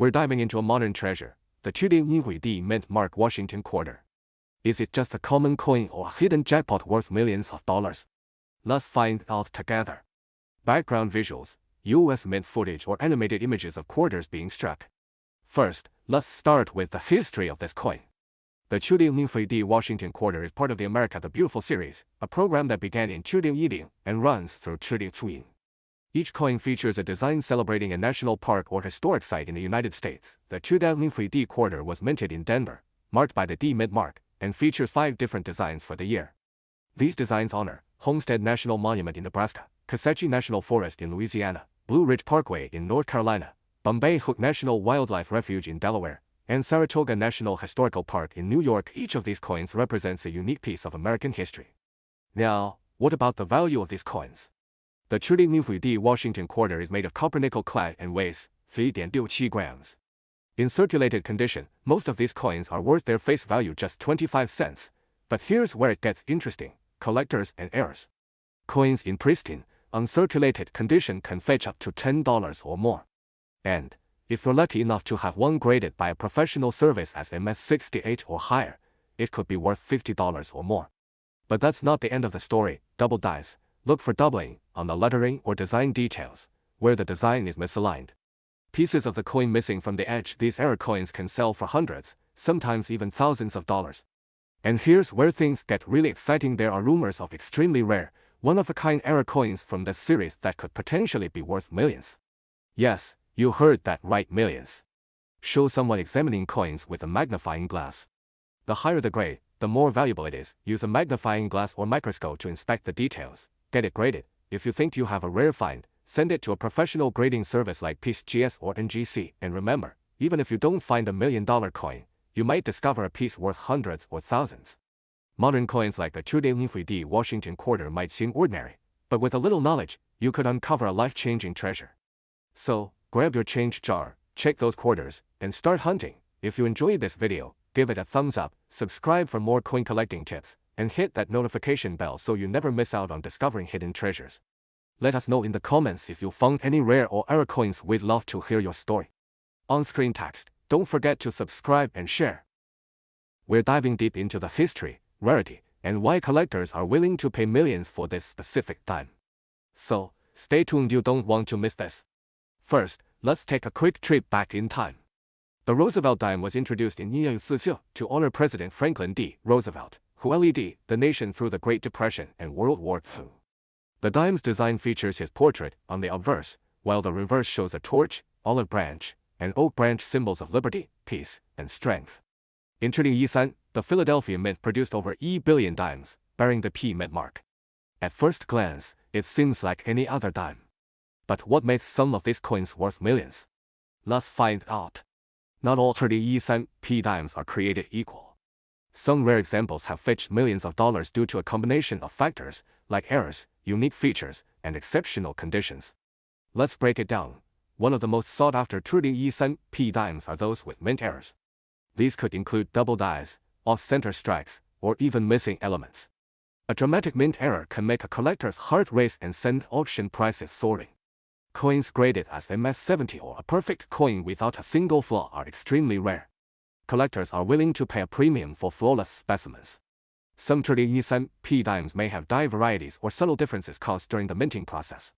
We're diving into a modern treasure, the 7.5D Mint Mark Washington Quarter. Is it just a common coin or a hidden jackpot worth millions of dollars? Let's find out together. Background visuals, US Mint footage or animated images of quarters being struck. First, let's start with the history of this coin. The 7.5D Washington Quarter is part of the America the Beautiful series, a program that began in 7.1 and runs through 7.2. Each coin features a design celebrating a national park or historic site in the United States. The 7.5D quarter was minted in Denver, marked by the D Mint mark, and features 5 different designs for the year. These designs honor Homestead National Monument in Nebraska, Comanche National Forest in Louisiana, Blue Ridge Parkway in North Carolina, Bombay Hook National Wildlife Refuge in Delaware, and Saratoga National Historical Park in New York. Each of these coins represents a unique piece of American history. Now, what about the value of these coins? The 7.5D Washington Quarter is made of copper nickel clad and weighs 3.67 grams. In circulated condition, most of these coins are worth their face value just 25 cents. But here's where it gets interesting: collectors and heirs. Coins in pristine, uncirculated condition can fetch up to $10 or more. And if you're lucky enough to have one graded by a professional service as MS-68 or higher, it could be worth $50 or more. But that's not the end of the story. Double dies. Look for doubling on the lettering or design details, where the design is misaligned. Pieces of the coin missing from the edge. These error coins can sell for hundreds, sometimes even thousands of dollars. And here's where things get really exciting. There are rumors of extremely rare, one-of-a-kind error coins from this series that could potentially be worth millions. Yes, you heard that right, millions. Show someone examining coins with a magnifying glass. The higher the grade, the more valuable it is. Use a magnifying glass or microscope to inspect the details. Get it graded. If you think you have a rare find, send it to a professional grading service like PGS or NGC. And remember, even if you don't find a $1 million coin, you might discover a piece worth hundreds or thousands. Modern coins like the 7.5D Washington Quarter might seem ordinary, but with a little knowledge, you could uncover a life-changing treasure. So, grab your change jar, check those quarters, and start hunting. If you enjoyed this video, give it a thumbs up, subscribe for more coin collecting tips, and hit that notification bell so you never miss out on discovering hidden treasures. Let us know in the comments if you found any rare or error coins. We'd love to hear your story. On-screen text. Don't forget to subscribe and share. We're diving deep into the history, rarity, and why collectors are willing to pay millions for this specific dime. So, stay tuned, you don't want to miss this. First, let's take a quick trip back in time. The Roosevelt dime was introduced in 1946 to honor President Franklin D. Roosevelt, who led the nation through the Great Depression and World War II. The dime's design features his portrait on the obverse, while the reverse shows a torch, olive branch, and oak branch, symbols of liberty, peace, and strength. In 1913, the Philadelphia Mint produced over 1 billion dimes, bearing the P Mint mark. At first glance, it seems like any other dime. But what makes some of these coins worth millions? Let's find out. Not all 1913 P dimes are created equal. Some rare examples have fetched millions of dollars due to a combination of factors, like errors, unique features, and exceptional conditions. Let's break it down. One of the most sought-after 1913 P dimes are those with mint errors. These could include double dies, off-center strikes, or even missing elements. A dramatic mint error can make a collector's heart race and send auction prices soaring. Coins graded as MS-70 or a perfect coin without a single flaw are extremely rare. Collectors are willing to pay a premium for flawless specimens. Some 1913 P dimes may have die varieties or subtle differences caused during the minting process.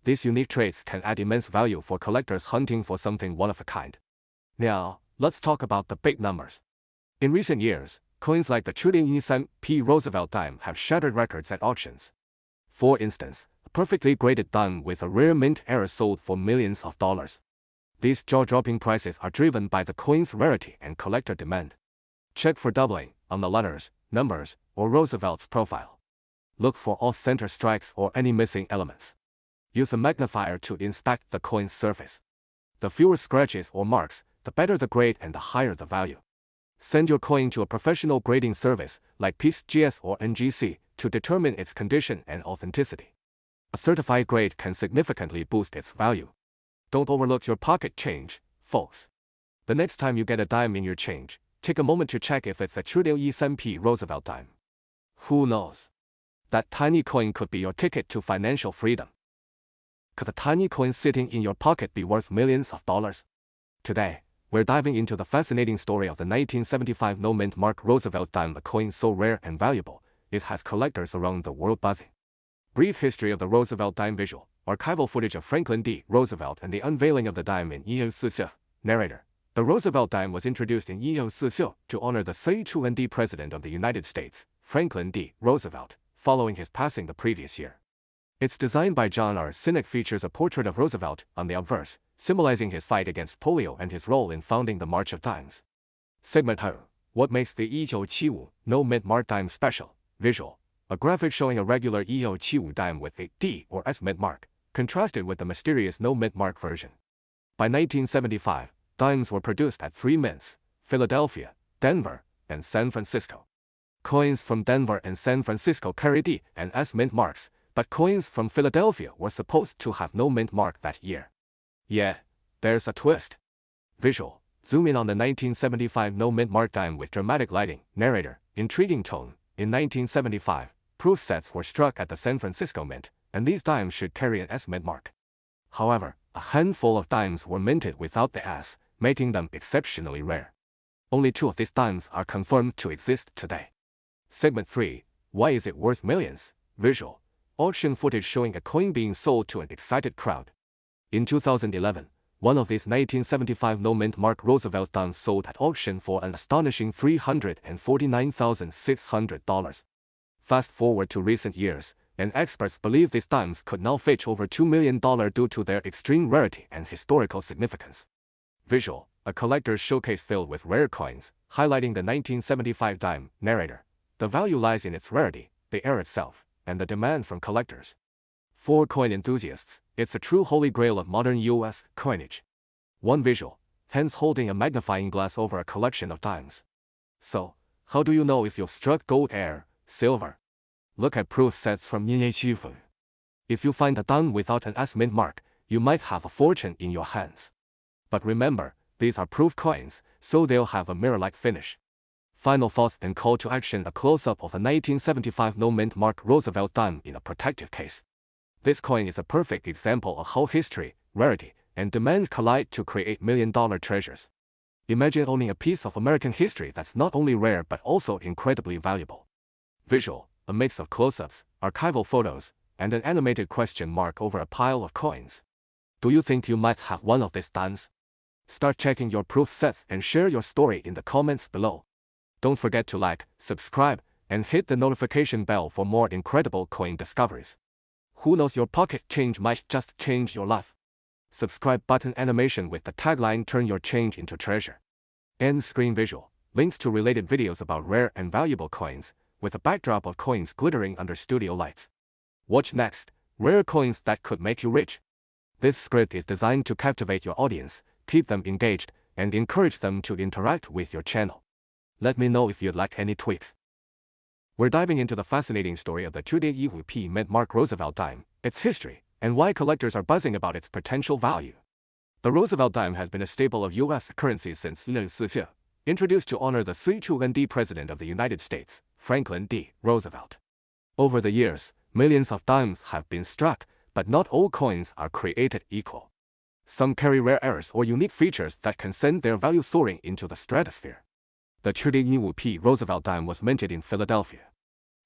These unique traits can add immense value for collectors hunting for something one-of-a-kind. Now, let's talk about the big numbers. In recent years, coins like the 7.2 P Roosevelt dime have shattered records at auctions. For instance, a perfectly graded dime with a rare mint error sold for millions of dollars. These jaw-dropping prices are driven by the coin's rarity and collector demand. Check for doubling on the letters, numbers, or Roosevelt's profile. Look for off-center strikes or any missing elements. Use a magnifier to inspect the coin's surface. The fewer scratches or marks, the better the grade and the higher the value. Send your coin to a professional grading service like PGS or NGC to determine its condition and authenticity. A certified grade can significantly boost its value. Don't overlook your pocket change, folks. The next time you get a dime in your change, take a moment to check if it's a 7.2 P Roosevelt dime. Who knows? That tiny coin could be your ticket to financial freedom. Could a tiny coin sitting in your pocket be worth millions of dollars? Today, we're diving into the fascinating story of the 1975 no-mint Mark Roosevelt dime, a coin so rare and valuable, it has collectors around the world buzzing. Brief history of the Roosevelt dime. Visual, archival footage of Franklin D. Roosevelt and the unveiling of the dime in 1947. Narrator. The Roosevelt dime was introduced in 1947 to honor the 32nd President of the United States, Franklin D. Roosevelt, following his passing the previous year. It's designed by John R. Sinek, features a portrait of Roosevelt on the obverse, symbolizing his fight against polio and his role in founding the March of Dimes. Segment 2. What makes the 1975 no-mint Mark dime special? Visual, a graphic showing a regular 1975 dime with a D or S mint mark, contrasted with the mysterious no-mint mark version. By 1975, dimes were produced at 3 mints: Philadelphia, Denver, and San Francisco. Coins from Denver and San Francisco carry D and S mint marks, but coins from Philadelphia were supposed to have no mint mark that year. Yeah, there's a twist. Visual, zoom in on the 1975 no mint mark dime with dramatic lighting. Narrator, intriguing tone. In 1975, proof sets were struck at the San Francisco Mint, and these dimes should carry an S mint mark. However, a handful of dimes were minted without the S, making them exceptionally rare. Only 2 of these dimes are confirmed to exist today. Segment 3. Why is it worth millions? Visual, auction footage showing a coin being sold to an excited crowd. In 2011, one of these 1975 no-mint Mark Roosevelt dimes sold at auction for an astonishing $349,600. Fast forward to recent years, and experts believe these dimes could now fetch over $2 million due to their extreme rarity and historical significance. Visual, a collector's showcase filled with rare coins, highlighting the 1975 dime. Narrator, the value lies in its rarity, the air itself, and the demand from collectors. For coin enthusiasts, it's a true holy grail of modern U.S. coinage. One visual, hence holding a magnifying glass over a collection of dimes. So, how do you know if you've struck gold, air, silver? Look at proof sets from 1975. If you find a dime without an S mint mark, you might have a fortune in your hands. But remember, these are proof coins, so they'll have a mirror-like finish. Final thoughts and call to action: a close-up of a 1975 no-mint Mark Roosevelt dime in a protective case. This coin is a perfect example of how history, rarity, and demand collide to create million-dollar treasures. Imagine owning a piece of American history that's not only rare but also incredibly valuable. Visual, a mix of close-ups, archival photos, and an animated question mark over a pile of coins. Do you think you might have one of these dimes? Start checking your proof sets and share your story in the comments below. Don't forget to like, subscribe, and hit the notification bell for more incredible coin discoveries. Who knows, your pocket change might just change your life. Subscribe button animation with the tagline "Turn your change into treasure." End screen visual, links to related videos about rare and valuable coins, with a backdrop of coins glittering under studio lights. Watch next, rare coins that could make you rich. This script is designed to captivate your audience, keep them engaged, and encourage them to interact with your channel. Let me know if you'd like any tweaks. We're diving into the fascinating story of the 1975 mint Mark Roosevelt dime, its history, and why collectors are buzzing about its potential value. The Roosevelt dime has been a staple of U.S. currency since 1947, introduced to honor the 32nd President of the United States, Franklin D. Roosevelt. Over the years, millions of dimes have been struck, but not all coins are created equal. Some carry rare errors or unique features that can send their value soaring into the stratosphere. The 1975 Roosevelt dime was minted in Philadelphia.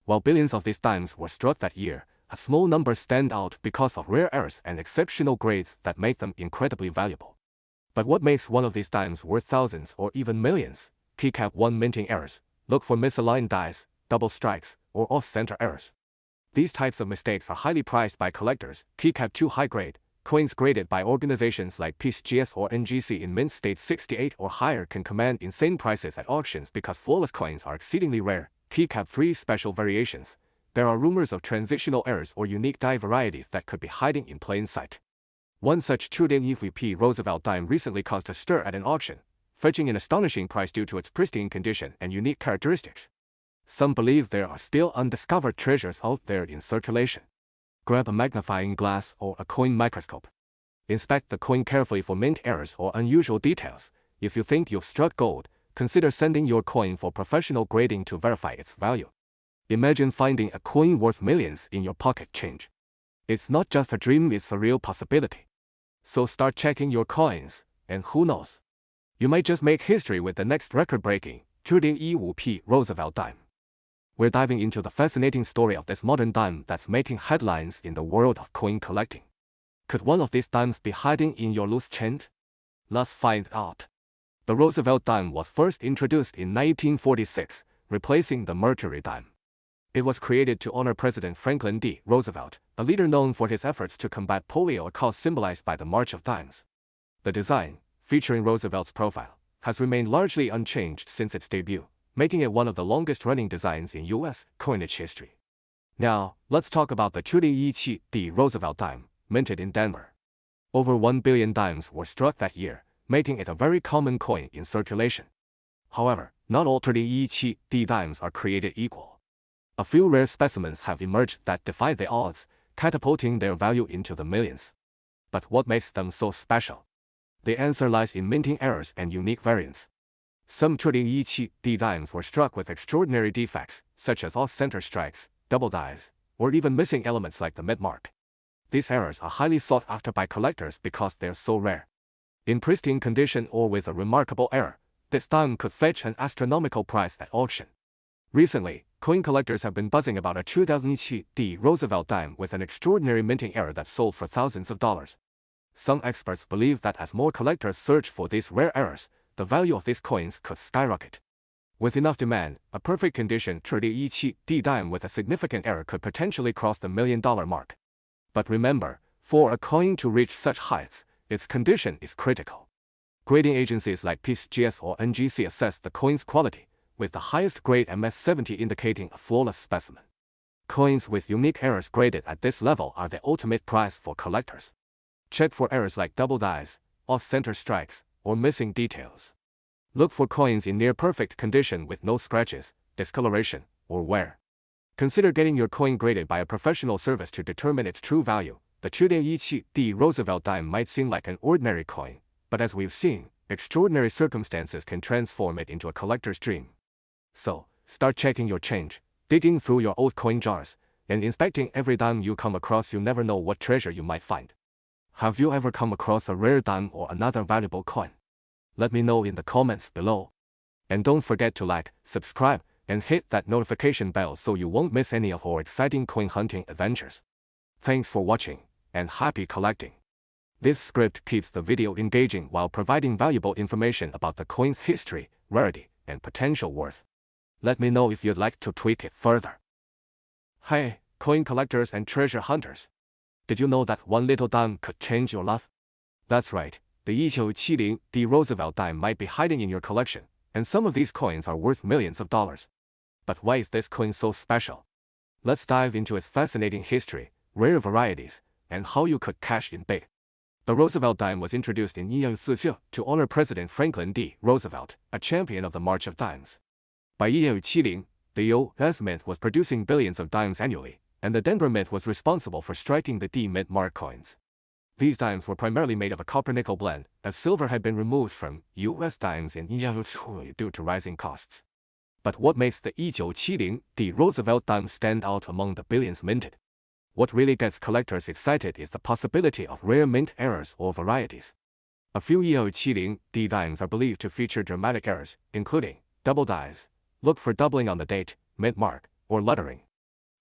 While billions of these dimes were struck that year, a small number stand out because of rare errors and exceptional grades that make them incredibly valuable. But what makes one of these dimes worth thousands or even millions? Keycap 1 minting errors. Look for misaligned dies, double strikes, or off-center errors. These types of mistakes are highly prized by collectors. Keycap 2 high grade. Coins graded by organizations like PCGS or NGC in mint state 68 or higher can command insane prices at auctions because flawless coins are exceedingly rare. Keycap 3 special variations. There are rumors of transitional errors or unique die varieties that could be hiding in plain sight. One such 1975 Roosevelt dime recently caused a stir at an auction, fetching an astonishing price due to its pristine condition and unique characteristics. Some believe there are still undiscovered treasures out there in circulation. Grab a magnifying glass or a coin microscope. Inspect the coin carefully for mint errors or unusual details. If you think you've struck gold, consider sending your coin for professional grading to verify its value. Imagine finding a coin worth millions in your pocket change. It's not just a dream, it's a real possibility. So start checking your coins, and who knows, You might just make history with the next record-breaking 2.15p Roosevelt dime. We're diving into the fascinating story of this modern dime that's making headlines in the world of coin collecting. Could one of these dimes be hiding in your loose change? Let's find out. The Roosevelt dime was first introduced in 1946, replacing the Mercury dime. It was created to honor President Franklin D. Roosevelt, a leader known for his efforts to combat polio, a cause symbolized by the March of Dimes. The design, featuring Roosevelt's profile, has remained largely unchanged since its debut, making it one of the longest-running designs in U.S. coinage history. Now, let's talk about the 2.17p Roosevelt dime, minted in Denver. Over 1 billion dimes were struck that year, making it a very common coin in circulation. However, not all 2.17p dimes are created equal. A few rare specimens have emerged that defy the odds, catapulting their value into the millions. But what makes them so special? The answer lies in minting errors and unique variants. Some 2.17p dimes were struck with extraordinary defects, such as off-center strikes, double dies, or even missing elements like the mint mark. These errors are highly sought after by collectors because they're so rare. In pristine condition or with a remarkable error, this dime could fetch an astronomical price at auction. Recently, coin collectors have been buzzing about a 2017p Roosevelt dime with an extraordinary minting error that sold for thousands of dollars. Some experts believe that as more collectors search for these rare errors, the value of these coins could skyrocket. With enough demand, a perfect condition 2.17p dime with a significant error could potentially cross the $1 million mark. But remember, for a coin to reach such heights, its condition is critical. Grading agencies like PCGS or NGC assess the coin's quality, with the highest grade MS70 indicating a flawless specimen. Coins with unique errors graded at this level are the ultimate prize for collectors. Check for errors like double dies, off-center strikes, or missing details. Look for coins in near-perfect condition with no scratches, discoloration, or wear. Consider getting your coin graded by a professional service to determine its true value. The 2.17p Roosevelt dime might seem like an ordinary coin, but as we've seen, extraordinary circumstances can transform it into a collector's dream. So, start checking your change, digging through your old coin jars, and inspecting every dime you come across. You never know what treasure you might find. Have you ever come across a rare dime or another valuable coin? Let me know in the comments below. And don't forget to like, subscribe, and hit that notification bell so you won't miss any of our exciting coin hunting adventures. Thanks for watching, and happy collecting. This script keeps the video engaging while providing valuable information about the coin's history, rarity, and potential worth. Let me know if you'd like to tweak it further. Hey, coin collectors and treasure hunters! Did you know that one little dime could change your life? That's right, the 1970p Roosevelt dime might be hiding in your collection, and some of these coins are worth millions of dollars. But why is this coin so special? Let's dive into its fascinating history, rare varieties, and how you could cash in big. The Roosevelt dime was introduced in 1947 to honor President Franklin D. Roosevelt, a champion of the March of Dimes. By 1970, the U.S. Mint was producing billions of dimes annually, and the Denver Mint was responsible for striking the D mint mark coins. These dimes were primarily made of a copper-nickel blend, as silver had been removed from U.S. dimes in 1970 due to rising costs. But what makes the 1970p Roosevelt dime stand out among the billions minted? What really gets collectors excited is the possibility of rare mint errors or varieties. A few 1970p dimes are believed to feature dramatic errors, including double dies. Look for doubling on the date, mint mark, or lettering.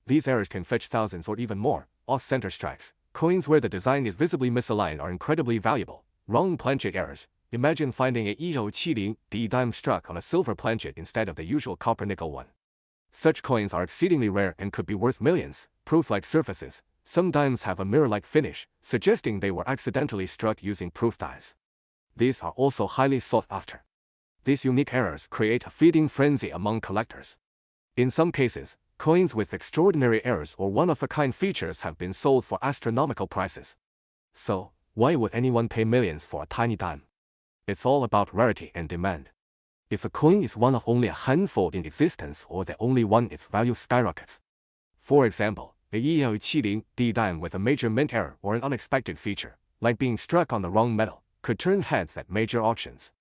These errors can fetch thousands or even more. Off-center strikes. Coins where the design is visibly misaligned are incredibly valuable. Wrong planchet errors. Imagine finding a 1970p dime struck on a silver planchet instead of the usual copper-nickel one. Such coins are exceedingly rare and could be worth millions. Proof-like surfaces. Some dimes have a mirror-like finish, suggesting they were accidentally struck using proof dies. These are also highly sought after. These unique errors create a feeding frenzy among collectors. In some cases, coins with extraordinary errors or one-of-a-kind features have been sold for astronomical prices. So, why would anyone pay millions for a tiny dime? It's all about rarity and demand. If a coin is one of only a handful in existence or the only one, its value skyrockets. For example, a 1970p dime with a major mint error or an unexpected feature, like being struck on the wrong metal, could turn heads at major auctions.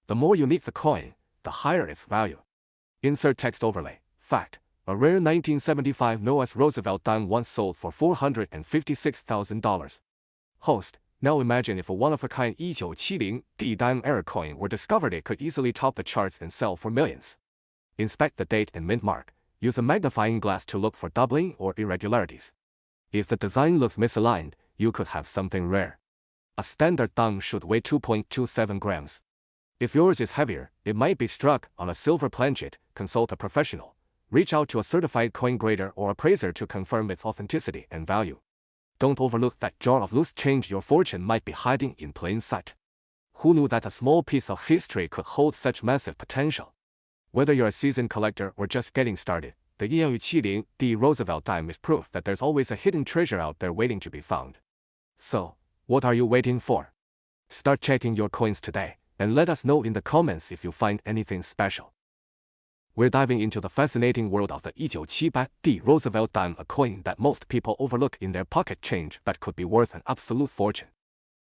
The more unique the coin, the higher its value. Insert text overlay. Fact: a rare 1975 Noah's Roosevelt dime once sold for $456,000. Host: Now imagine if a one-of-a-kind 1970D dime era coin were discovered, it could easily top the charts and sell for millions. Inspect the date and mint mark. Use a magnifying glass to look for doubling or irregularities. If the design looks misaligned, you could have something rare. A standard dime should weigh 2.27 grams. If yours is heavier, it might be struck on a silver planchet. Consult a professional. Reach out to a certified coin grader or appraiser to confirm its authenticity and value. Don't overlook that jar of loose change. Your fortune might be hiding in plain sight. Who knew that a small piece of history could hold such massive potential? Whether you're a seasoned collector or just getting started, the 1970D Roosevelt dime is proof that there's always a hidden treasure out there waiting to be found. So, what are you waiting for? Start checking your coins today, and let us know in the comments if you find anything special. We're diving into the fascinating world of the 1970D Roosevelt dime, a coin that most people overlook in their pocket change but could be worth an absolute fortune.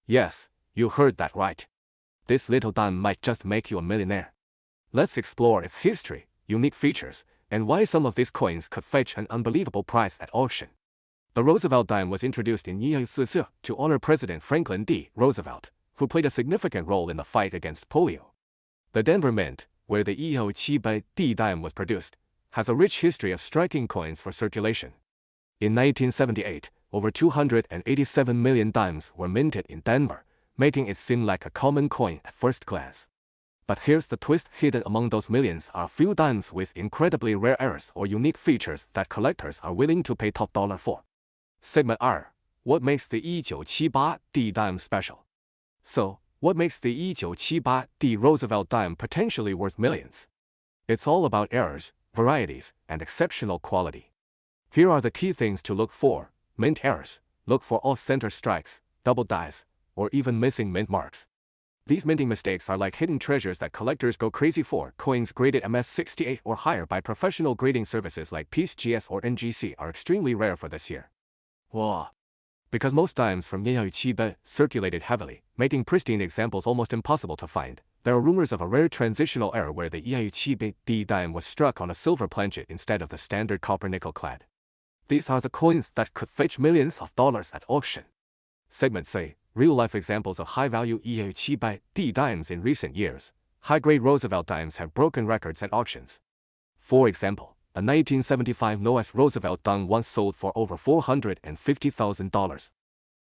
Yes, you heard that right. This little dime might just make you a millionaire. Let's explore its history, unique features, and why some of these coins could fetch an unbelievable price at auction. The Roosevelt dime was introduced in 1940 to honor President Franklin D. Roosevelt, who played a significant role in the fight against polio. The Denver Mint, where the 1970D dime was produced, has a rich history of striking coins for circulation. In 1978, over 287 million dimes were minted in Denver, making it seem like a common coin at first glance. But here's the twist: hidden among those millions are a few dimes with incredibly rare errors or unique features that collectors are willing to pay top dollar for. Segment R. What makes the 1970D dime special? So, what makes the 1970D Roosevelt dime potentially worth millions? It's all about errors, varieties, and exceptional quality. Here are the key things to look for. Mint errors. Look for off-center strikes, double dies, or even missing mint marks. These minting mistakes are like hidden treasures that collectors go crazy for. Coins graded MS68 or higher by professional grading services like PSGS or NGC are extremely rare for this year. Whoa! Because most dimes from 1970 circulated heavily, making pristine examples almost impossible to find, there are rumors of a rare transitional error where the 1970D dime was struck on a silver planchet instead of the standard copper nickel clad. These are the coins that could fetch millions of dollars at auction. Segment C. Real-life examples of high-value 1970D dimes in recent years. High-grade Roosevelt dimes have broken records at auctions. For example, a 1975 Noah's Roosevelt dime once sold for over $450,000.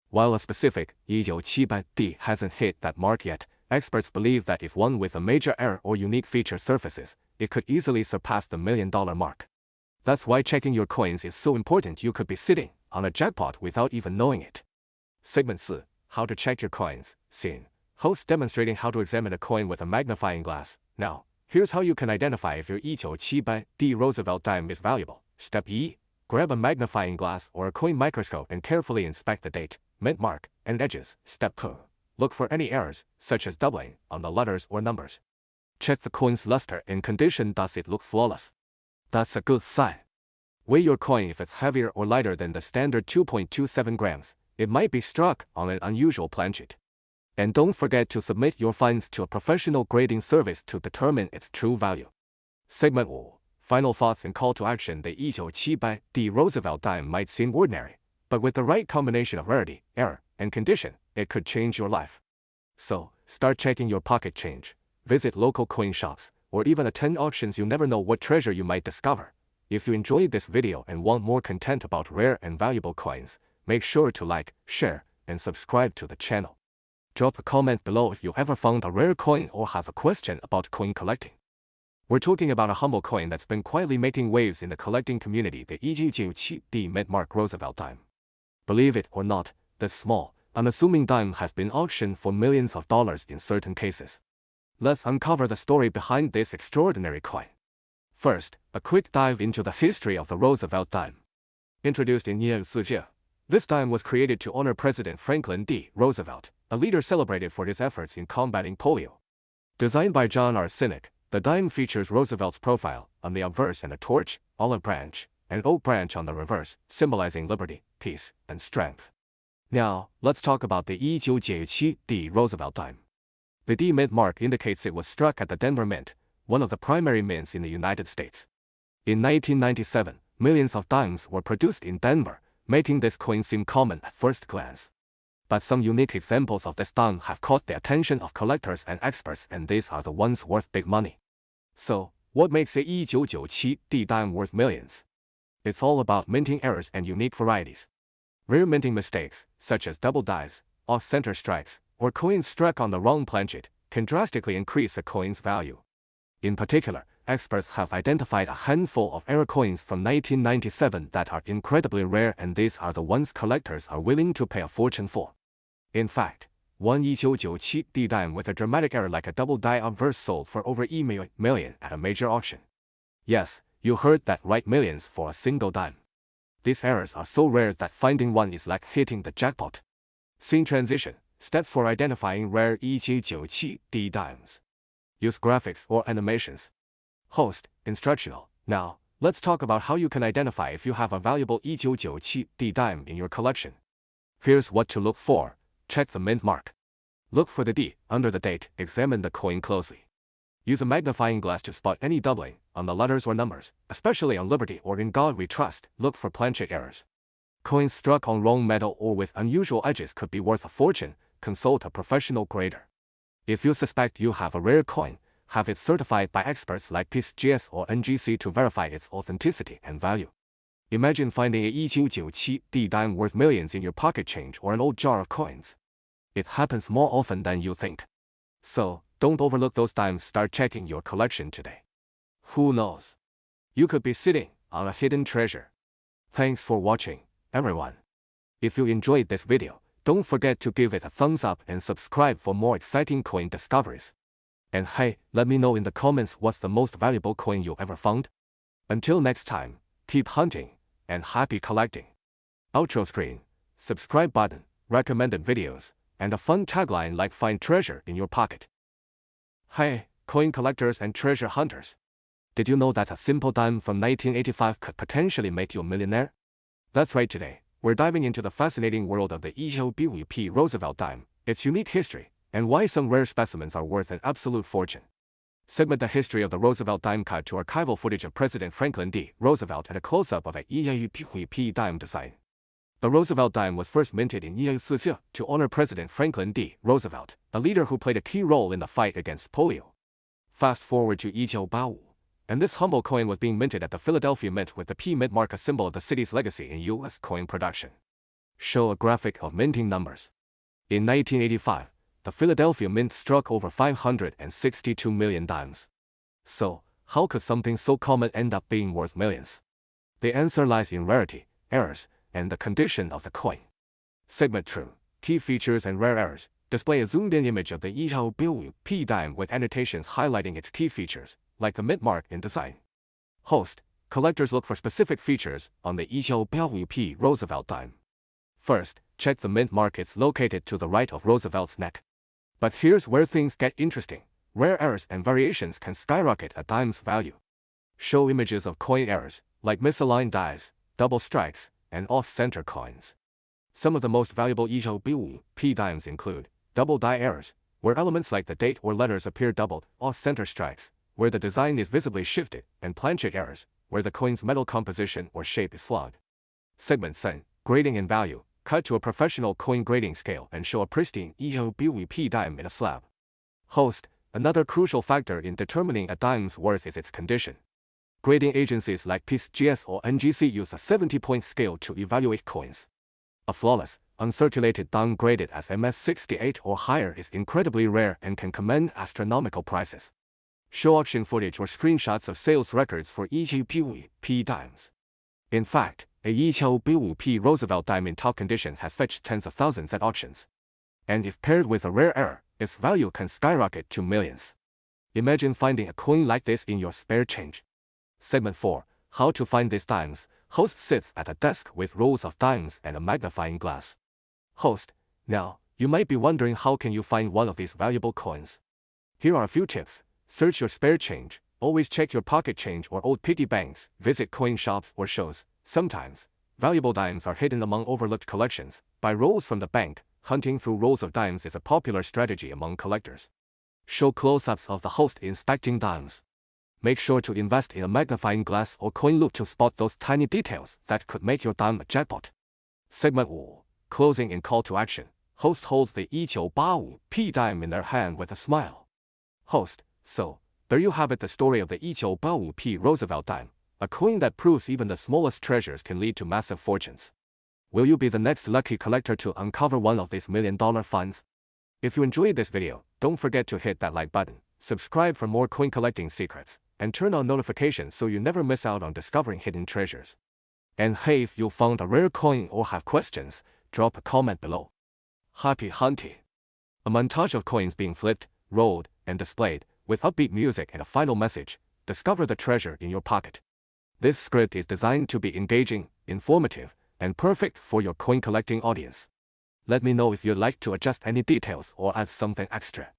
While a specific 1970D hasn't hit that mark yet, experts believe that if one with a major error or unique feature surfaces, it could easily surpass the $1 million mark. That's why checking your coins is so important. You could be sitting on a jackpot without even knowing it. Segment C. How to check your coins. Scene. Host demonstrating how to examine a coin with a magnifying glass. Now, here's how you can identify if your 1970D Roosevelt dime is valuable. Step E. Grab a magnifying glass or a coin microscope and carefully inspect the date, mint mark, and edges. Step 2. Look for any errors, such as doubling, on the letters or numbers. Check the coin's luster and condition. Does it look flawless? That's a good sign. Weigh your coin. If it's heavier or lighter than the standard 2.27 grams, it might be struck on an unusual planchet. And don't forget to submit your finds to a professional grading service to determine its true value. Segment O. Final thoughts and call to action. The 1970D Roosevelt dime might seem ordinary, but with the right combination of rarity, error, and condition, it could change your life. So, start checking your pocket change, visit local coin shops, or even attend auctions. You never know what treasure you might discover. If you enjoyed this video and want more content about rare and valuable coins, make sure to like, share, and subscribe to the channel. Drop a comment below if you ever found a rare coin or have a question about coin collecting. We're talking about a humble coin that's been quietly making waves in the collecting community, the 1970D mint mark Roosevelt dime. Believe it or not, this small, unassuming dime has been auctioned for millions of dollars in certain cases. Let's uncover the story behind this extraordinary coin. First, a quick dive into the history of the Roosevelt dime. Introduced in 1940, this dime was created to honor President Franklin D. Roosevelt, a leader celebrated for his efforts in combating polio. Designed by John R. Sinek, the dime features Roosevelt's profile on the obverse and a torch, olive branch, and oak branch on the reverse, symbolizing liberty, peace, and strength. Now, let's talk about the 1970D Roosevelt dime. The D mint mark indicates it was struck at the Denver Mint, one of the primary mints in the United States. In 1997, millions of dimes were produced in Denver, making this coin seem common at first glance. But some unique examples of this dime have caught the attention of collectors and experts, and these are the ones worth big money. So, what makes a 1997D dime worth millions? It's all about minting errors and unique varieties. Rare minting mistakes, such as double dies, off-center strikes, or coins struck on the wrong planchet, can drastically increase a coin's value. In particular, experts have identified a handful of error coins from 1997 that are incredibly rare, and these are the ones collectors are willing to pay a fortune for. In fact, one 1997D dime with a dramatic error like a double die obverse sold for over $1 million at a major auction. Yes, you heard that right, millions for a single dime. These errors are so rare that finding one is like hitting the jackpot. Scene transition, steps for identifying rare 1997D dimes. Use graphics or animations. Host, instructional. Now, let's talk about how you can identify if you have a valuable 1997D dime in your collection. Here's what to look for. Check the mint mark. Look for the D under the date. Examine the coin closely. Use a magnifying glass to spot any doubling on the letters or numbers, especially on Liberty or In God We Trust. Look for planchet errors. Coins struck on wrong metal or with unusual edges could be worth a fortune. Consult a professional grader. If you suspect you have a rare coin, have it certified by experts like PSGS or NGC to verify its authenticity and value. Imagine finding a 1997D dime worth millions in your pocket change or an old jar of coins. It happens more often than you think. So, don't overlook those dimes. Start checking your collection today. Who knows? You could be sitting on a hidden treasure. Thanks for watching, everyone. If you enjoyed this video, don't forget to give it a thumbs up and subscribe for more exciting coin discoveries. And hey, let me know in the comments what's the most valuable coin you ever found. Until next time, keep hunting and happy collecting. Outro screen, subscribe button, recommended videos, and a fun tagline like find treasure in your pocket. Hey, coin collectors and treasure hunters. Did you know that a simple dime from 1985 could potentially make you a millionaire? That's right, today, we're diving into the fascinating world of the 1997 Roosevelt dime, its unique history, and why some rare specimens are worth an absolute fortune. Segment the history of the Roosevelt dime, cut to archival footage of President Franklin D. Roosevelt and a close-up of a 1997 dime design. The Roosevelt dime was first minted in 1947 to honor President Franklin D. Roosevelt, a leader who played a key role in the fight against polio. Fast forward to 1985, and this humble coin was being minted at the Philadelphia Mint with the P mint mark, a symbol of the city's legacy in U.S. coin production. Show a graphic of minting numbers. In 1985, the Philadelphia Mint struck over 562 million dimes. So, how could something so common end up being worth millions? The answer lies in rarity, errors, and the condition of the coin. Segment 2, Key Features and Rare Errors. Display a zoomed-in image of the 1997 dime with annotations highlighting its key features, like the mint mark in design. Host, collectors look for specific features on the 1997 Roosevelt dime. First, check the mint mark. It's located to the right of Roosevelt's neck. But here's where things get interesting. Rare errors and variations can skyrocket a dime's value. Show images of coin errors, like misaligned dies, double strikes, and off-center coins. Some of the most valuable 1997 dimes include double die errors, where elements like the date or letters appear doubled, off-center strikes, where the design is visibly shifted, and planchet errors, where the coin's metal composition or shape is flawed. Segment 7, Grading and Value. Cut to a professional coin grading scale and show a pristine 1997 dime in a slab. Host, another crucial factor in determining a dime's worth is its condition. Grading agencies like PSGS or NGC use a 70-point scale to evaluate coins. A flawless, uncirculated dime graded as MS68 or higher is incredibly rare and can command astronomical prices. Show auction footage or screenshots of sales records for 1997 dimes. In fact, a 1997 Roosevelt dime in top condition has fetched tens of thousands at auctions. And if paired with a rare error, its value can skyrocket to millions. Imagine finding a coin like this in your spare change. Segment 4, How to find these dimes. Host sits at a desk with rows of dimes and a magnifying glass. Host, now, you might be wondering, how can you find one of these valuable coins? Here are a few tips. Search your spare change. Always check your pocket change or old piggy banks. Visit coin shops or shows. Sometimes, valuable dimes are hidden among overlooked collections. Buy rolls from the bank. Hunting through rolls of dimes is a popular strategy among collectors. Show close-ups of the host inspecting dimes. Make sure to invest in a magnifying glass or coin loop to spot those tiny details that could make your dime a jackpot. Segment 4, Closing and Call to Action. Host holds the 1985P dime in their hand with a smile. Host, so, there you have it, the story of the 1985P Roosevelt dime, a coin that proves even the smallest treasures can lead to massive fortunes. Will you be the next lucky collector to uncover one of these $1 million finds? If you enjoyed this video, don't forget to hit that like button, subscribe for more coin collecting secrets, and turn on notifications so you never miss out on discovering hidden treasures. And hey, if you found a rare coin or have questions, drop a comment below. Happy hunting! A montage of coins being flipped, rolled, and displayed, with upbeat music and a final message: discover the treasure in your pocket. This script is designed to be engaging, informative, and perfect for your coin collecting audience. Let me know if you'd like to adjust any details or add something extra.